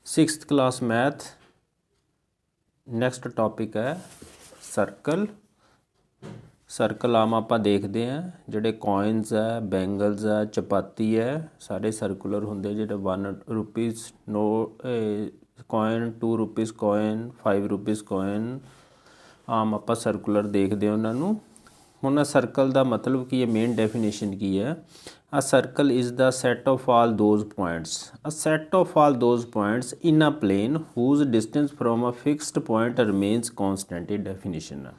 Sixth class math. Next topic है circle. Circle आम आप देखते हैं जोड़े कॉइनस है, बैंगल्स है, चपाती है, सारे सर्कुलर होंगे। जो ₹1 नो कॉइन, ₹2 कॉइन, ₹5 कॉइन, आम आप सर्कुलर देखते उन्होंने। हुण सर्कल का मतलब की है, मेन डेफिनेशन की है, a circle is the set of all those points, a set of all those points in a plane whose distance from a fixed point remains constant. ये डेफिनेशन है,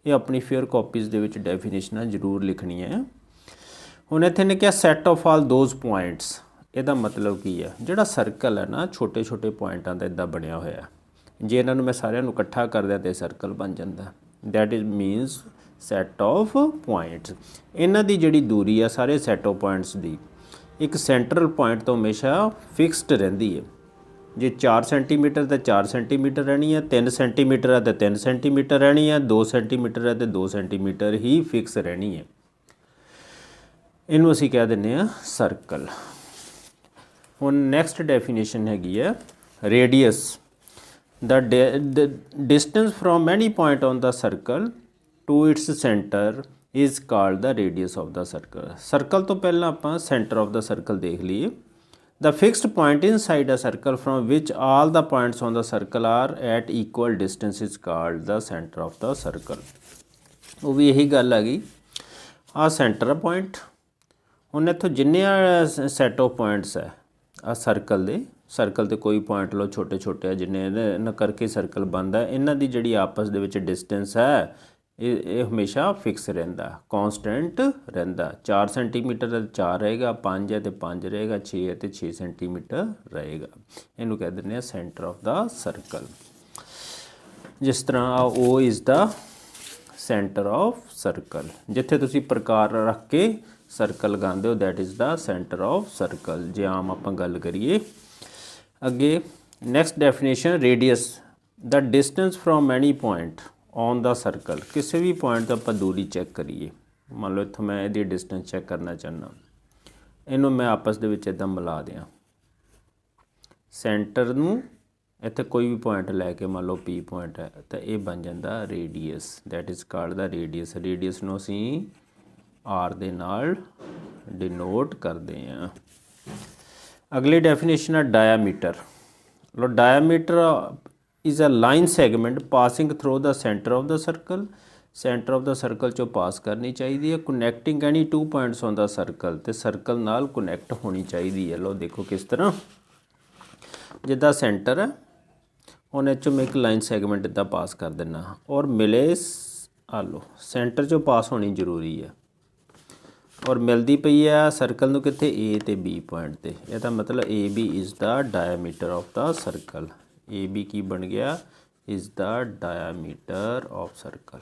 ये अपनी फेयर कॉपीज़ के विच definition जरूर लिखनी है। हुण इत्थे ने क्या set of all those points, ਇਹਦਾ मतलब की है, ਜਿਹੜਾ सर्कल है ना छोटे छोटे पॉइंटां ਦਾ इदा बनया होया, जे इन्हों मैं सारिਆਂ ਨੂੰ ਇਕੱਠਾ कर दिया तो सर्कल बन जाता। That is means set of points. इन्हां दी जिहड़ी दूरी है सारे सैट ऑफ पॉइंट्स दी एक सेंट्रल पॉइंट तो हमेशा फिक्सड रहिंदी है। जे 4 सेंटीमीटर तो 4 सेंटीमीटर रहनी है, 3 सेंटीमीटर है तो 3 सेंटीमीटर रहनी है, 2 सेंटीमीटर है तो 2 सेंटीमीटर ही फिक्स रहनी है। इनू असीं कह दिंदे आ सर्कल। हुण नैक्सट डेफिनेशन हैगी है radius. The distance from any point on the circle to its center is called the radius of the circle. Circle तो पहला आप center of the circle देख लिए। The fixed point inside a circle from which all the points on the circle are at equal distance is called the center of the circle. वो भी यही गल आ गई, आ सेंटर पॉइंट। हुण इत्थों जिन्ने सैट ऑफ पॉइंट्स है आ सर्कल दे, circle तो कोई पॉइंट लो छोटे छोटे है जिन्हें इन्हें करके सर्कल बनता है, इन्हों की जी आपस के डिस्टेंस है ये हमेशा फिक्स रहिंदा, कॉन्सटेंट रहिंदा। 4 सेंटीमीटर है तो 4 रहेगा, 5 है तो 5 रहेगा, 6 है तो 6 सेंटीमीटर रहेगा। इनू कह दें सेंटर ऑफ द सर्कल। जिस तरह ओ is the centre of circle, जिथे तुसी प्रकार रख के सर्कल लगाते हो that is the centre of circle. जे आम आप गल करिए अगे next definition radius, the distance from any point on the circle. किसी भी पॉइंट तो आप दूरी चैक करिए, मान लो इतों मैं यदि डिस्टेंस चैक करना चाहना, इनू मैं आपस के इदा मिला दियाँ सेंटर नूं, इत्थे कोई भी पॉइंट लैके मान लो P पॉइंट है तो ये बन जाता radius, that is called the radius. Radius नूं असीं R दे नाल डिनोट करते हैं। अगली डेफिनेशन है डायामीटर। लो diameter is a line segment passing through the centre of the circle. Centre of the circle चो पास करनी चाहिए है, connecting any 2 points on the circle, तो सर्कल नाल कुनैक्ट होनी चाहिए है। लो देखो किस तरह, जिदा सेंटर है उन्हें चो मैं एक लाइन सैगमेंट इदा पास कर देना और मिले आ लो सेंटर चो पास होनी जरूरी है और मिलती पई है सर्कल नूं कित्थे ए ते बी पॉइंट ते। इसदा मतलब A B is the diameter of the circle. A B की बन गया is the diameter of circle.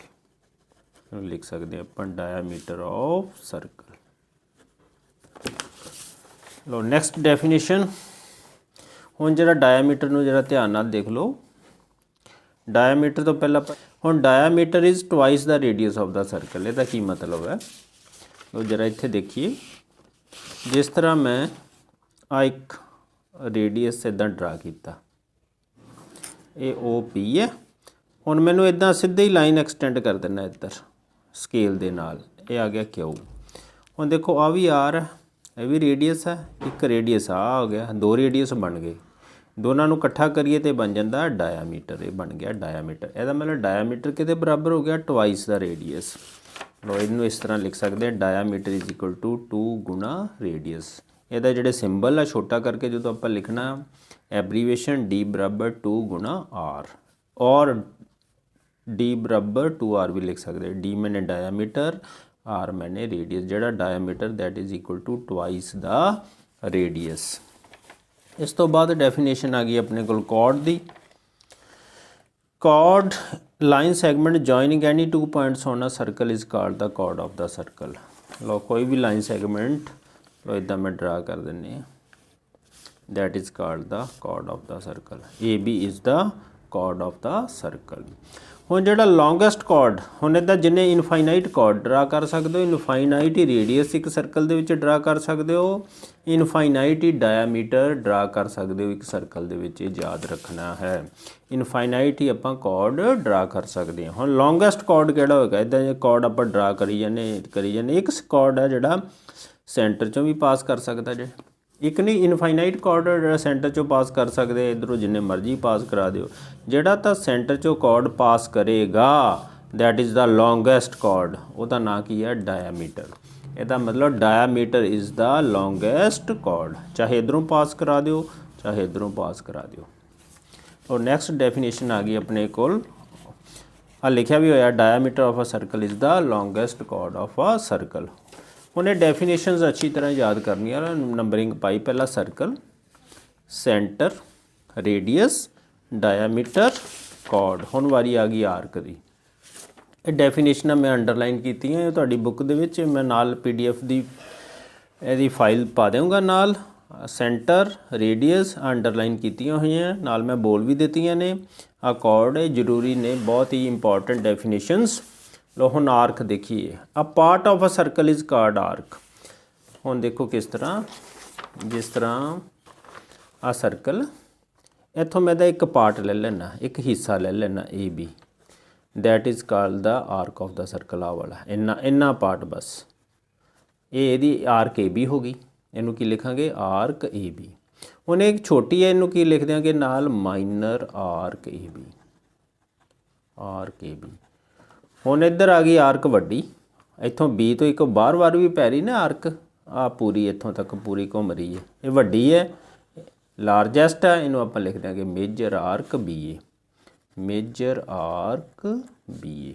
लिख सकते हैं अपन डायामीटर ऑफ सर्कल। लो नैक्सट डेफिनेशन। हुण जिहड़ा डायामीटर नूं जरा ध्यान नाल देख लो, डायामीटर तो पहला हुण diameter is twice the radius of the circle. इसदा की मतलब है, तो जरा इत्थे देखिए, जिस तरह मैं एक रेडियस इदा ड्रा किया, ये ओ पी है। हुण मैनू इदा सीधे ही लाइन एक्सटेंड कर देना इधर स्केल दे नाल, ये आ गया क्यू। हुण देखो आ भी आर है, यह भी रेडियस है, एक रेडियस आ गया, 2 रेडियस बन गए, दोनों को इकट्ठा करिए तो बन जाता डायामीटर। ये बन गया डायामीटर। यदा मतलब डायामीटर कितने बराबर हो गया, ट्वाइस द रेडियस। लो इनू इस तरह लिख सकते हैं डायामीटर इज इक्वल टू 2 गुणा रेडियस। यदा जोड़े सिंबल है छोटा करके जो आप लिखना एब्रीवेशन डी बराबर 2 गुणा आर, और डी बराबर 2R भी लिख सकते हैं। डी मैंने डायामीटर, आर मैंने रेडियस। जोड़ा diameter that is equal to twice the radius. इस तो बाद डेफिनेशन आ गई अपने को कॉर्ड की। Chord line segment joining any 2 points on a circle is called the chord of the circle. लो कोई भी लाइन सैगमेंट लो इदा मैं ड्रा कर देने, that is called the chord of the circle. A B is the chord of the circle। ਹੁਣ ਜਿਹੜਾ longest chord, ਹੁਣ ਇੱਦਾਂ ਜਿੰਨੇ ਇਨਫਾਈਨਾਈਟ chord ਡਰਾ ਕਰ ਸਕਦੇ ਹੋ, ਇਨਫਾਈਨਾਈਟ ਹੀ ਰੇਡੀਅਸ ਇੱਕ ਸਰਕਲ ਦੇ ਵਿੱਚ ਡਰਾ ਕਰ ਸਕਦੇ ਹੋ, ਇਨਫਾਈਨਾਈਟ ਹੀ ਡਾਇਆਮੀਟਰ ਡਰਾ ਕਰ ਸਕਦੇ ਹੋ ਇੱਕ ਸਰਕਲ ਦੇ ਵਿੱਚ। ਇਹ ਯਾਦ ਰੱਖਣਾ ਹੈ, ਇਨਫਾਈਨਾਈਟ ਹੀ ਆਪਾਂ chord ਡਰਾ ਕਰ ਸਕਦੇ ਹਾਂ। ਹੁਣ ਲੌਂਗੈਸਟ chord ਕਿਹੜਾ ਹੋਏਗਾ? ਇੱਦਾਂ ਜੇ chord ਆਪਾਂ ਡਰਾ ਕਰੀ ਜਾਂਦੇ ਇੱਕ chord ਹੈ ਜਿਹੜਾ ਸੈਂਟਰ 'ਚੋਂ ਵੀ ਪਾਸ ਕਰ ਸਕਦਾ ਜੇ, ਇੱਕ ਨਹੀਂ ਇਨਫਾਈਨਾਈਟ chord ਜਿਹੜਾ ਸੈਂਟਰ 'ਚੋਂ ਪਾਸ ਕਰ ਸਕਦੇ, ਇੱਧਰੋਂ ਜਿੰਨੇ ਮਰਜ਼ੀ ਪਾਸ ਕਰਾ ਦਿਓ। ਜਿਹੜਾ ਤਾਂ ਸੈਂਟਰ 'ਚੋਂ chord ਪਾਸ ਕਰੇਗਾ that is the longest chord, ਉਹਦਾ ਨਾਂ ਕੀ ਹੈ? ਡਾਇਆਮੀਟਰ। ਇਹਦਾ ਮਤਲਬ diameter is the longest chord, ਚਾਹੇ ਇੱਧਰੋਂ ਪਾਸ ਕਰਾ ਦਿਓ ਚਾਹੇ ਇੱਧਰੋਂ ਪਾਸ ਕਰਾ ਦਿਓ। ਔਰ ਨੈਕਸਟ ਡੈਫੀਨੇਸ਼ਨ ਆ ਗਈ ਆਪਣੇ ਕੋਲ, ਆ ਲਿਖਿਆ ਵੀ ਹੋਇਆ diameter of a circle is the longest chord of a circle. ਹੁਣ ਇਹ ਡੈਫੀਨੇਸ਼ਨਸ ਅੱਛੀ ਤਰ੍ਹਾਂ ਯਾਦ ਕਰਨੀਆਂ, ਨੰਬਰਿੰਗ ਪਾਈ ਪਹਿਲਾਂ circle, centre, radius, diameter, chord। ਹੁਣ ਵਾਰੀ ਆ ਗਈ ਆਰਕ ਦੀ। ਇਹ ਡੈਫੀਨੇਸ਼ਨਾਂ ਮੈਂ ਅੰਡਰਲਾਈਨ ਕੀਤੀਆਂ, ਇਹ ਤੁਹਾਡੀ ਬੁੱਕ ਦੇ ਵਿੱਚ ਮੈਂ ਨਾਲ PDF ਦੀ ਇਹਦੀ ਫਾਈਲ ਪਾ ਦੇਵਾਂਗਾ ਨਾਲ। ਸੈਂਟਰ, ਰੇਡੀਅਸ ਅੰਡਰਲਾਈਨ ਕੀਤੀਆਂ ਹੋਈਆਂ, ਨਾਲ ਮੈਂ ਬੋਲ ਵੀ ਦਿੱਤੀਆਂ ਨੇ। ਆ chord ਇਹ ਜ਼ਰੂਰੀ ਨੇ, ਬਹੁਤ ਹੀ ਇੰਪੋਰਟੈਂਟ ਡੈਫੀਨੇਸ਼ਨਸ। ਲੋ ਹੁਣ ਆਰਕ ਦੇਖੀਏ, a part of a circle is called arc. ਹੁਣ ਦੇਖੋ ਕਿਸ ਤਰ੍ਹਾਂ, ਜਿਸ ਤਰ੍ਹਾਂ ਆ ਸਰਕਲ, ਇੱਥੋਂ ਮੈਂ ਤਾਂ ਇੱਕ ਪਾਰਟ ਲੈ ਲੈਣਾ, ਇੱਕ ਹਿੱਸਾ ਲੈ ਲੈਣਾ AB, that is called the arc of the circle. ਆ ਵਾਲਾ ਇੰਨਾ ਪਾਰਟ ਬਸ, ਇਹ ਇਹਦੀ ਆਰਕ AB ਹੋ ਗਈ। ਇਹਨੂੰ ਕੀ ਲਿਖਾਂਗੇ? ਆਰਕ AB। ਹੁਣ ਇੱਕ ਛੋਟੀ ਹੈ, ਇਹਨੂੰ ਕੀ ਲਿਖ ਦਿਆਂਗੇ ਨਾਲ? ਮਾਈਨਰ ਆਰਕ AB, ਆਰਕ AB। ਹੁਣ ਇੱਧਰ ਆ ਗਈ ਆਰਕ ਵੱਡੀ, ਇੱਥੋਂ B ਤੋਂ ਇੱਕ ਬਾਰ ਵੀ ਪੈ ਰਹੀ ਨਾ ਆਰਕ, ਆ ਪੂਰੀ ਇੱਥੋਂ ਤੱਕ ਪੂਰੀ ਘੁੰਮ ਰਹੀ ਹੈ, ਇਹ ਵੱਡੀ ਹੈ, ਲਾਰਜੈਸਟ ਹੈ। ਇਹਨੂੰ ਆਪਾਂ ਲਿਖ ਦਿਆਂਗੇ major arc BA, major arc BA।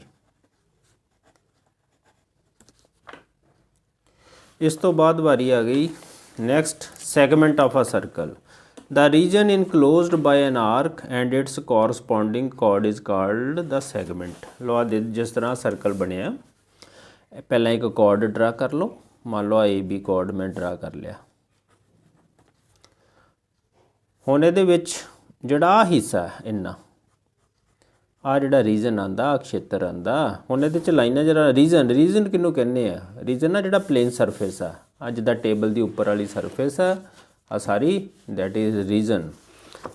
ਇਸ ਤੋਂ ਬਾਅਦ ਵਾਰੀ ਆ ਗਈ next segment of a circle. The region enclosed by an arc and its corresponding chord is called the segment। ਲਓ ਜਿਸ ਤਰ੍ਹਾਂ ਸਰਕਲ ਬਣਿਆ, ਪਹਿਲਾਂ ਇੱਕ chord ਡਰਾ ਕਰ ਲਓ, ਮੰਨ ਲਓ AB chord ਮੈਂ ਡਰਾ ਕਰ ਲਿਆ। ਹੁਣ ਇਹਦੇ ਵਿੱਚ ਜਿਹੜਾ ਆ ਹਿੱਸਾ ਇੰਨਾ, ਆ ਜਿਹੜਾ ਰੀਜਨ ਆਂਦਾ, ਖੇਤਰ ਆਂਦਾ, ਹੁਣ ਇਹਦੇ 'ਚ ਲਾਈਨਾਂ ਜਿਹੜਾ ਰੀਜਨ ਕਿਹਨੂੰ ਕਹਿੰਦੇ ਆ? ਰੀਜਨ ਆ ਜਿਹੜਾ ਪਲੇਨ ਸਰਫੇਸ ਆ, ਅੱਜ ਦਾ ਟੇਬਲ ਦੀ ਉੱਪਰ ਵਾਲੀ ਸਰਫੇਸ ਆ, ਆ ਸਾਰੀ ਦੈਟ ਇਜ਼ ਰੀਜਨ।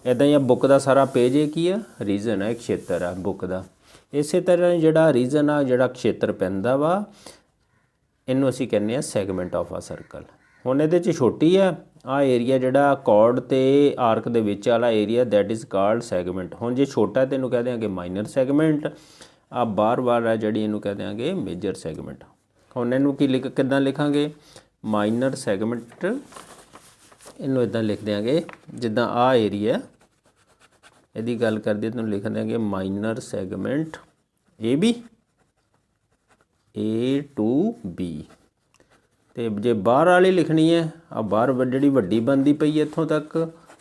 ਇੱਦਾਂ ਹੀ ਆ ਬੁੱਕ ਦਾ ਸਾਰਾ ਪੇਜ ਇਹ ਕੀ ਆ? ਰੀਜਨ ਹੈ, ਖੇਤਰ ਆ ਬੁੱਕ ਦਾ। ਇਸੇ ਤਰ੍ਹਾਂ ਜਿਹੜਾ ਰੀਜਨ ਆ, ਜਿਹੜਾ ਖੇਤਰ ਪੈਂਦਾ ਵਾ, ਇਹਨੂੰ ਅਸੀਂ ਕਹਿੰਦੇ ਆ ਸੈਗਮੈਂਟ ਆਫ ਆ ਸਰਕਲ। ਹੁਣ ਇਹਦੇ 'ਚ ਛੋਟੀ ਆ ਆ ਏਰੀਆ ਜਿਹੜਾ chord ਤੇ ਆਰਕ ਦੇ ਵਿੱਚ ਵਾਲਾ area, that is called segment. ਹੁਣ ਜੇ ਛੋਟਾ ਤੇ ਇਹਨੂੰ ਕਹਿ ਦਿਆਂਗੇ ਮਾਈਨਰ ਸੈਗਮੈਂਟ, ਆ ਬਾਰ ਆ ਜਿਹੜੀ ਇਹਨੂੰ ਕਹਿ ਦਿਆਂਗੇ ਮੇਜਰ ਸੈਗਮੈਂਟ। ਹੁਣ ਇਹਨੂੰ ਕੀ ਕਿੱਦਾਂ ਲਿਖਾਂਗੇ? ਮਾਈਨਰ ਸੈਗਮੈਂਟ, ਇਹਨੂੰ ਇੱਦਾਂ ਲਿਖ ਦਿਆਂਗੇ ਜਿੱਦਾਂ ਆ ਏਰੀਆ ਇਹਦੀ ਗੱਲ ਕਰਦੇ, ਤੁਹਾਨੂੰ ਲਿਖ ਦਿਆਂਗੇ minor segment AB A to B। ਤੇ ਜੇ ਬਾਹਰ ਵਾਲੀ ਲਿਖਣੀ ਹੈ, ਆ ਬਾਹਰ ਜਿਹੜੀ ਵੱਡੀ ਬਣਦੀ ਪਈ ਇੱਥੋਂ ਤੱਕ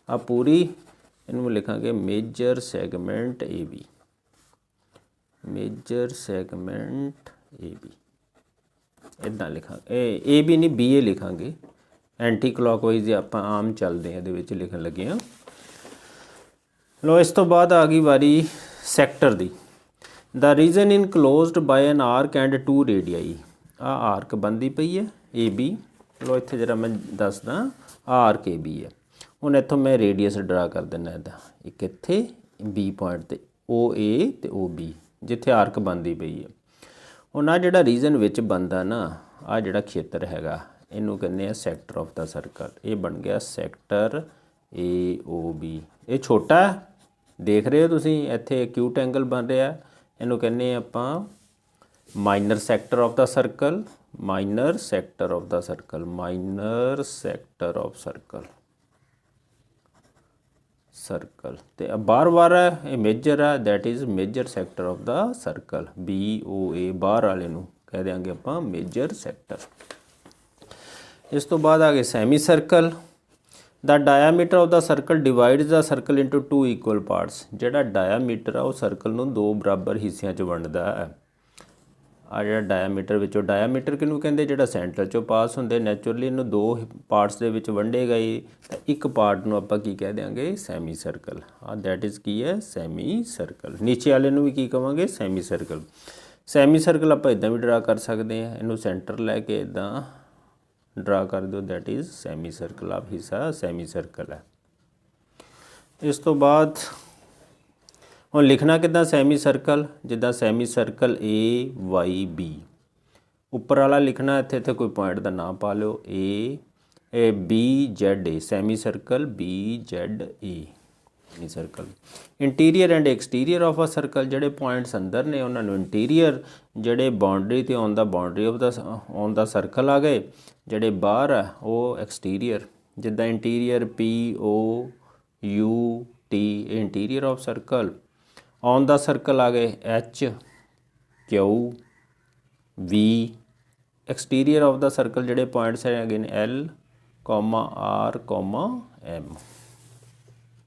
ਆ ਪੂਰੀ, ਇਹਨੂੰ ਲਿਖਾਂਗੇ major segment AB, major segment AB। ਇੱਦਾਂ ਲਿਖਾਂਗੇ, AB ਨਹੀਂ BA ਲਿਖਾਂਗੇ, ਐਂਟੀ ਕਲੌਕਵਾਈਜ਼ ਆਪਾਂ ਆਮ ਚੱਲਦੇ ਹਾਂ ਇਹਦੇ ਵਿੱਚ ਲਿਖਣ ਲੱਗੇ ਹਾਂ। ਲੋ ਇਸ ਤੋਂ ਬਾਅਦ ਆ ਗਈ ਵਾਰੀ ਸੈਕਟਰ ਦੀ। The region enclosed by an arc and 2 radii. ਆ ਆਰਕ ਬਣਦੀ ਪਈ ਹੈ AB। ਲੋ ਇੱਥੇ ਜਰਾ ਮੈਂ ਦੱਸਦਾ, ਆ ਆਰਕ AB ਹੈ। ਹੁਣ ਇੱਥੋਂ ਮੈਂ ਰੇਡੀਅਸ ਡਰਾ ਕਰ ਦਿੰਦਾ ਇੱਦਾਂ, ਇੱਕ ਇੱਥੇ B ਪੁਆਇੰਟ 'ਤੇ OA ਤੇ OB ਜਿੱਥੇ ਆਰਕ ਬਣਦੀ ਪਈ ਹੈ। ਹੁਣ ਆ ਜਿਹੜਾ ਰੀਜਨ ਵਿੱਚ ਬਣਦਾ ਨਾ, ਆ ਜਿਹੜਾ ਖੇਤਰ ਹੈਗਾ, ਇਹਨੂੰ ਕਹਿੰਦੇ ਆ ਸੈਕਟਰ ਆਫ ਦਾ ਸਰਕਲ। ਇਹ ਬਣ ਗਿਆ ਸੈਕਟਰ AOB। ਇਹ ਛੋਟਾ ਦੇਖ ਰਹੇ ਹੋ ਤੁਸੀਂ, ਇੱਥੇ ਐਕਿਊਟ ਐਂਗਲ ਬਣ ਰਿਹਾ, ਇਹਨੂੰ ਕਹਿੰਦੇ ਆਪਾਂ minor sector of the circle, minor sector of the circle, minor sector of circle, circle. ਤੇ ਬਾਰ ਹੈ, ਇਹ ਮੇਜਰ ਹੈ, that is major sector of the circle. BOA ਬਾਹਰ ਵਾਲੇ ਨੂੰ ਕਹਿ ਦਿਆਂਗੇ ਆਪਾਂ ਮੇਜਰ ਸੈਕਟਰ। ਇਸ ਤੋਂ ਬਾਅਦ ਆ ਗਏ semi circle. The diameter of the circle divides the circle into 2 equal parts. ਜਿਹੜਾ ਡਾਇਆਮੀਟਰ ਆ ਉਹ ਸਰਕਲ ਨੂੰ 2 ਬਰਾਬਰ ਹਿੱਸਿਆਂ 'ਚ ਵੰਡਦਾ ਹੈ। ਆ ਜਿਹੜਾ ਡਾਇਆਮੀਟਰ ਵਿੱਚੋਂ, ਡਾਇਆਮੀਟਰ ਕਿਹਨੂੰ ਕਹਿੰਦੇ, ਜਿਹੜਾ ਸੈਂਟਰ ਚੋਂ ਪਾਸ ਹੁੰਦੇ। ਨੈਚੁਰਲੀ ਇਹਨੂੰ ਦੋ ਪਾਰਟਸ ਦੇ ਵਿੱਚ ਵੰਡੇਗਾ ਹੀ, ਤਾਂ ਇੱਕ ਪਾਰਟ ਨੂੰ ਆਪਾਂ ਕੀ ਕਹਿ ਦਿਆਂਗੇ, ਸੈਮੀ ਸਰਕਲ। ਆ ਦੈਟ ਇਜ਼ ਕੀ ਹੈ, ਸੈਮੀ ਸਰਕਲ। ਨੀਚੇ ਵਾਲੇ ਨੂੰ ਵੀ ਕੀ ਕਵਾਂਗੇ, ਸੈਮੀ ਸਰਕਲ। ਸੈਮੀ ਸਰਕਲ ਆਪਾਂ ਇੱਦਾਂ ਵੀ ਡਰਾ ਕਰ ਸਕਦੇ ਹਾਂ, ਇਹਨੂੰ ਸੈਂਟਰ ਲੈ ਕੇ ਇੱਦਾਂ ਡਰਾ ਕਰ ਦਿਓ, ਦੈਟ ਇਜ਼ ਸੈਮੀ ਸਰਕਲ। ਆਹ ਹਿੱਸਾ ਸੈਮੀ ਸਰਕਲ ਹੈ। ਇਸ ਤੋਂ ਬਾਅਦ ਹੁਣ ਲਿਖਣਾ ਕਿੱਦਾਂ ਸੈਮੀ ਸਰਕਲ, ਜਿੱਦਾਂ ਸੈਮੀ ਸਰਕਲ AYB। ਉੱਪਰ ਵਾਲਾ ਲਿਖਣਾ, ਇੱਥੇ ਕੋਈ ਪੁਆਇੰਟ ਦਾ ਨਾਮ ਪਾ ਲਿਓ, BZA, semi circle BZA semi circle. Interior and exterior of a circle, ਜਿਹੜੇ ਪੁਆਇੰਟਸ ਅੰਦਰ ਨੇ ਉਹਨਾਂ ਨੂੰ ਇੰਟੀਰੀਅਰ, ਜਿਹੜੇ ਬਾਉਂਡਰੀ 'ਤੇ on the boundary of the circle ਆ ਗਏ, ਜਿਹੜੇ ਬਾਹਰ ਆ ਉਹ ਐਕਸਟੀਰੀਅਰ। ਜਿੱਦਾਂ ਇੰਟੀਰੀਅਰ POUT, ਇਹ interior of circle. On the circle ਆ ਗਏ HQV। Exterior of the circle ਜਿਹੜੇ ਪੁਆਇੰਟਸ ਹੈਗੇ ਨੇ L, R, M।